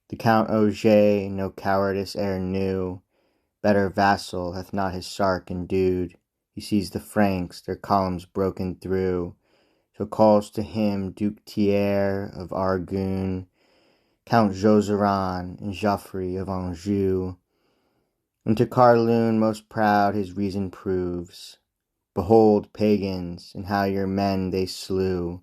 The Count Auger no cowardice e'er knew, better vassal hath not his sark endued. He sees the Franks, their columns broken through, so calls to him Duke Thierry of Arragon, Count Jozeran, and Geoffrey of Anjou. And to Carloon most proud his reason proves, Behold, pagans, and how your men they slew.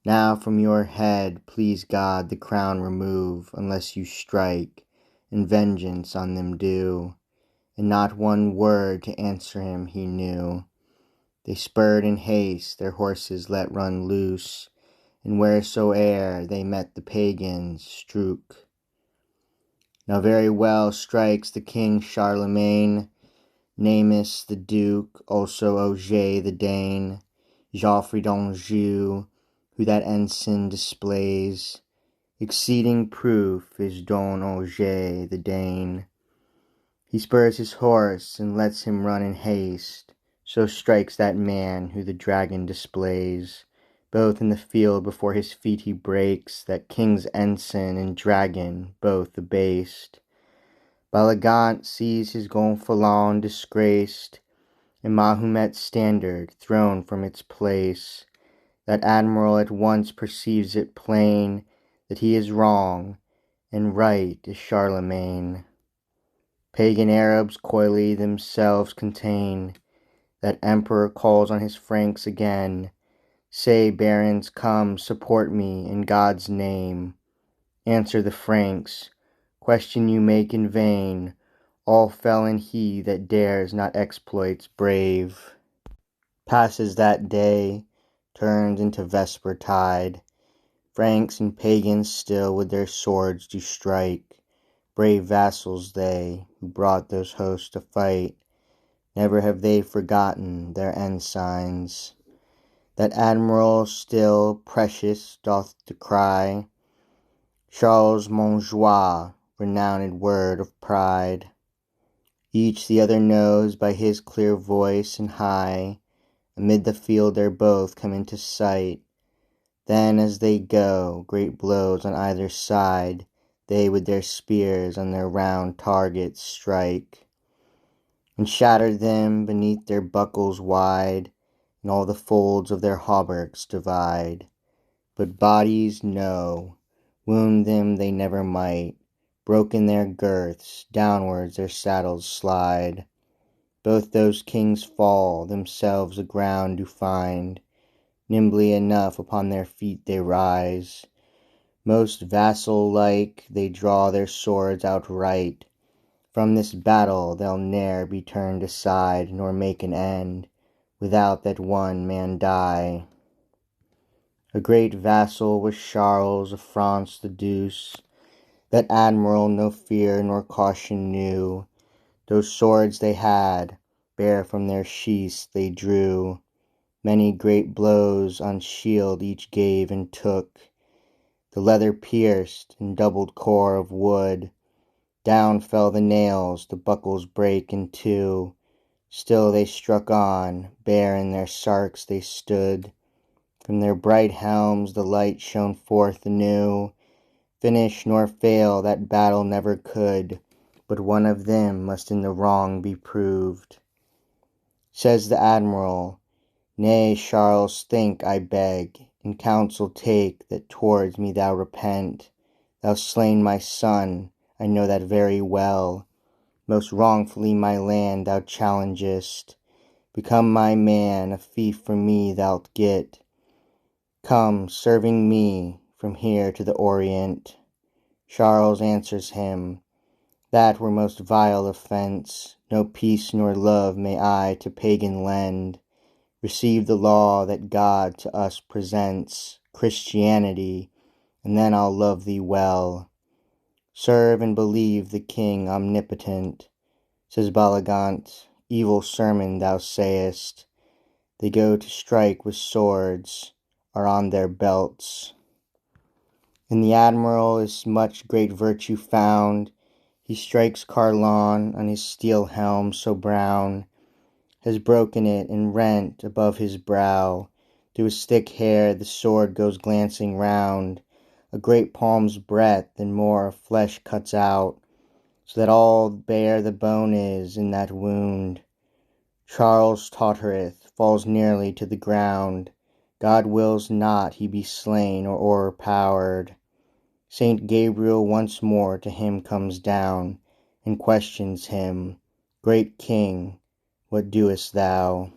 Now from your head, please God, the crown remove, unless you strike, and vengeance on them do. And not one word to answer him he knew. They spurred in haste, their horses let run loose, and wheresoe'er they met the pagans, strook. Now very well strikes the King Charlemagne, Namus the Duke, also Auger the Dane, Geoffrey d'Anjou, who that ensign displays, exceeding proof is Don Auger the Dane. He spurs his horse and lets him run in haste, so strikes that man who the dragon displays. Both in the field before his feet he breaks, that king's ensign and dragon both abased. Balagant sees his gonfalon disgraced, and Mahomet's standard thrown from its place. That admiral at once perceives it plain, that he is wrong, and right is Charlemagne. Pagan Arabs coyly themselves contain, that emperor calls on his Franks again. Say, barons, come, support me in God's name. Answer the Franks, question you make in vain. All fell in he that dares not exploits brave. Passes that day, turns into vesper tide. Franks and pagans still with their swords do strike. Brave vassals they, who brought those hosts to fight. Never have they forgotten their ensigns. That admiral still precious doth decry Charles Montjoie, renowned word of pride. Each the other knows by his clear voice and high. Amid the field they're both come into sight. Then as they go, great blows on either side, they with their spears on their round targets strike, and shatter them beneath their buckles wide, and all the folds of their hauberks divide. But bodies, no, wound them they never might, broken their girths, downwards their saddles slide. Both those kings fall, themselves a ground do find, nimbly enough upon their feet they rise. Most vassal-like they draw their swords outright. From this battle they'll ne'er be turned aside, nor make an end, without that one man die. A great vassal was Charles of France the Douce. That admiral no fear nor caution knew. Those swords they had, bare from their sheaths they drew. Many great blows on shield each gave and took. The leather pierced, and doubled core of wood. Down fell the nails, the buckles brake in two. Still they struck on, bare in their sarks they stood. From their bright helms the light shone forth anew. Finish nor fail that battle never could, but one of them must in the wrong be proved. Says the admiral, Nay, Charles, think, I beg, and counsel take, that towards me thou repent. Thou slain my son, I know that very well. Most wrongfully my land thou challengest. Become my man, a fief for me thou'lt get. Come, serving me, from here to the Orient. Charles answers him, That were most vile offence. No peace nor love may I to pagan lend. Receive the law that God to us presents, Christianity, and then I'll love thee well. Serve and believe the King omnipotent. Says Balagant, evil sermon thou sayest. They go to strike with swords, are on their belts. In the admiral is much great virtue found. He strikes Carlon on his steel helm so brown, has broken it and rent above his brow. Through his thick hair the sword goes glancing round, a great palm's breadth and more of flesh cuts out, so that all bare the bone is in that wound. Charles tottereth, falls nearly to the ground. God wills not he be slain or o'erpowered. Saint Gabriel once more to him comes down, and questions him, Great King, what doest thou?